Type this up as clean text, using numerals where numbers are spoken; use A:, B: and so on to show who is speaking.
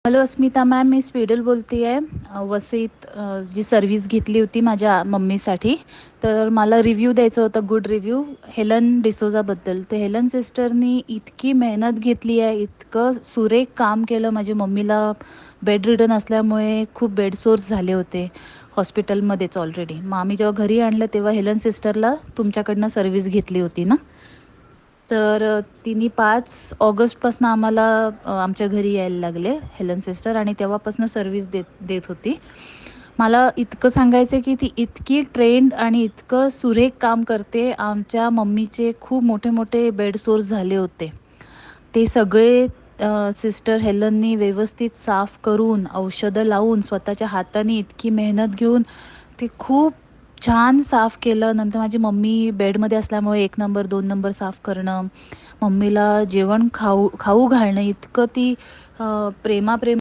A: Hello अस्मिता ma'am, मी स्पीडल बोलते आहे. वसईत जी सर्विस घेतली होती माझ्या मम्मीसाठी, तर मला रिव्ह्यू द्यायचं होतं, गुड रिव्ह्यू हेलन डिसोजाबद्दल. तर हेलन सिस्टरनी इतकी मेहनत घेतली आहे, इतकं सुरेख काम केलं. माझ्या मम्मीला बेड रिडन असल्यामुळे खूप बेड सोर्स झाले होते हॉस्पिटलमध्येच ऑलरेडी. मग आम्ही जेव्हा घरी आणलं तेव्हा हेलन सिस्टरला तुमच्याकडनं सर्विस घेतली होती ना. तर तिने 5 ऑगस्टपासून आम्हाला आमच्या घरी यायला लागले हेलन सिस्टर, आणि तेव्हापासून सर्विस देत होती. मला इतकं सांगायचं आहे की ती इतकी ट्रेंड आणि इतकं सुरेख काम करते. आमच्या मम्मीचे खूप मोठे मोठे बेड सोर्स झाले होते, ते सगळे सिस्टर हेलननी व्यवस्थित साफ करून, औषधं लावून, स्वतःच्या हाताने इतकी मेहनत घेऊन ते खूप छान साफ केलं. नंतर माझी मम्मी बेडमध्ये असल्यामुळे 1 नंबर 2 नंबर साफ करणं, मम्मीला जेवण खाऊ घालणं, इतकं ती प्रेमाप्रेम